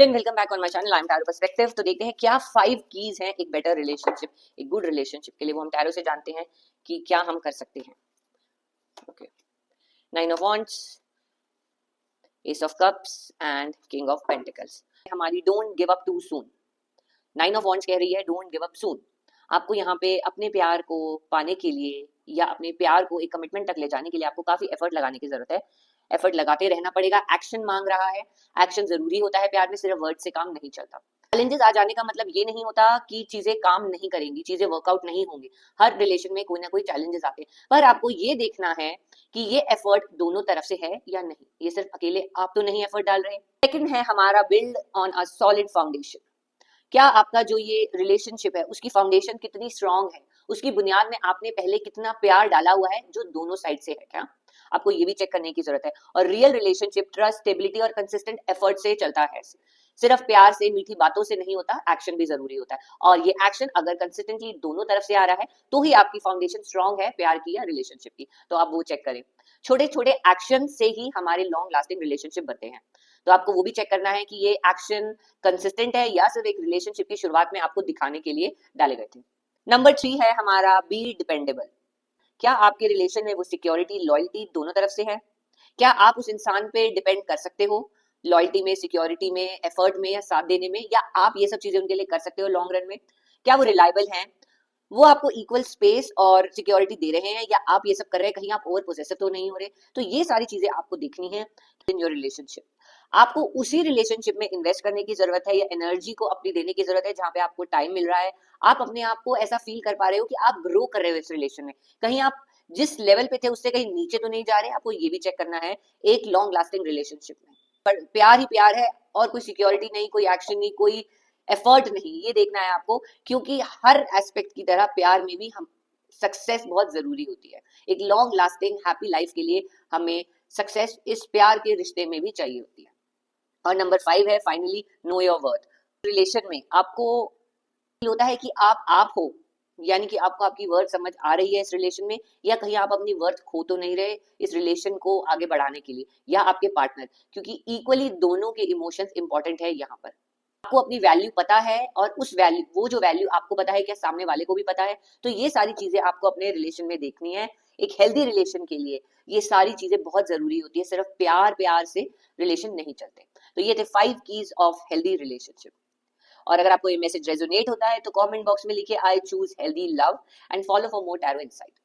Welcome back on my channel. I am tarot perspective. तो देखते हैं क्या 5 कीज हैं एक बेटर रिलेशनशिप, एक गुड रिलेशनशिप के लिए। वो हम टैरो से जानते हैं कि क्या हम कर सकते हैं। Okay, 9 of wands, ace of cups and king of pentacles. हमारी don't give up too soon. 9 of wands कह रही है डोंट गिव अप सून। आपको यहाँ पे अपने प्यार को पाने के लिए या अपने प्यार को एक कमिटमेंट तक ले जाने के लिए आपको काफी एफर्ट लगाने की जरूरत है। एफर्ट लगाते रहना पड़ेगा। एक्शन मांग रहा है। एक्शन जरूरी होता है प्यार में, सिर्फ वर्ड से काम नहीं चलता। चैलेंजेस आ जाने का मतलब ये नहीं होता कि चीजें काम नहीं करेंगी, चीजें वर्कआउट नहीं होंगी। हर रिलेशन में कोई ना कोई चैलेंजेस आते हैं, पर आपको ये देखना है कि ये एफर्ट दोनों तरफ से है या नहीं। ये सिर्फ अकेले आप तो नहीं एफर्ट डाल रहे। सेकंड है हमारा build on a solid foundation. क्या आपका जो ये रिलेशनशिप है उसकी फाउंडेशन कितनी स्ट्रांग है, उसकी बुनियाद में आपने पहले कितना प्यार डाला हुआ है जो दोनों साइड से है। क्या आपको ये भी चेक करने की जरूरत है। और रियल रिलेशनशिप ट्रस्ट, स्टेबिलिटी और कंसिस्टेंट एफर्ट से चलता है। सिर्फ प्यार से, मीठी बातों से नहीं होता, एक्शन भी जरूरी होता है। और ये एक्शन अगर कंसिस्टेंटली दोनों तरफ से आ रहा है तो ही आपकी फाउंडेशन स्ट्रांग है प्यार की या रिलेशनशिप की। तो आप वो चेक करें। छोटे छोटे एक्शन से ही हमारे लॉन्ग लास्टिंग रिलेशनशिप बनते हैं। तो आपको वो भी चेक करना है कि ये एक्शन कंसिस्टेंट है या सिर्फ एक रिलेशनशिप की शुरुआत में आपको दिखाने के लिए डाले गए थे। नंबर 3 है हमारा बी डिपेंडेबल। क्या आपके रिलेशन में वो सिक्योरिटी, लॉयल्टी दोनों तरफ से है? क्या आप उस इंसान पे डिपेंड कर सकते हो? लॉयल्टी में, सिक्योरिटी में, एफर्ट में या साथ देने में, या आप ये सब चीजें उनके लिए कर सकते हो लॉन्ग रन में? क्या वो रिलायबल हैं? वो आपको इक्वल स्पेस और सिक्योरिटी दे रहे हैं, या आप ये सब कर रहे हैं कहीं आप ओवर पोसेसिव तो नहीं हो रहे? तो ये सारी चीजें आपको देखनी है इन योर रिलेशनशिप। आपको उसी रिलेशनशिप में इन्वेस्ट करने की जरूरत है या एनर्जी को अपनी देने की जरूरत है जहां पे आपको टाइम मिल रहा है। आप अपने आप को ऐसा फील कर पा रहे हो कि आप ग्रो कर रहे हो इस रिलेशन में। कहीं आप जिस लेवल पे थे उससे कहीं नीचे तो नहीं जा रहे। आपको ये भी चेक करना है एक लॉन्ग लास्टिंग रिलेशनशिप में। पर प्यार ही प्यार है और कोई सिक्योरिटी नहीं, कोई एक्शन नहीं, कोई एफर्ट नहीं, ये देखना है आपको। क्योंकि हर एस्पेक्ट की तरह प्यार में भी हम सक्सेस बहुत जरूरी होती है। एक लॉन्ग लास्टिंग हैप्पी लाइफ के लिए हमें सक्सेस इस प्यार के रिश्ते में भी चाहिए होती है। और नंबर 5 है finally know your worth. Relation में आपको फील होता है कि आप हो, यानी कि आपको आपकी वर्थ समझ आ रही है इस रिलेशन में, या कहीं आप अपनी वर्थ खो तो नहीं रहे इस रिलेशन को आगे बढ़ाने के लिए, या आपके पार्टनर। क्योंकि इक्वली दोनों के इमोशंस इंपॉर्टेंट है यहाँ पर। आपको अपनी वैल्यू पता है और उस वैल्यू, वो जो वैल्यू आपको पता है क्या सामने वाले को भी पता है? तो ये सारी चीजें आपको अपने रिलेशन में देखनी है। एक हेल्दी रिलेशन के लिए ये सारी चीजें बहुत जरूरी होती है। सिर्फ प्यार प्यार से रिलेशन नहीं चलते। तो ये थे 5 कीज ऑफ हेल्दी रिलेशनशिप। और अगर आपको ये मैसेज रेजोनेट होता है तो कमेंट बॉक्स में लिखिए I choose healthy love and follow for more tarot insight.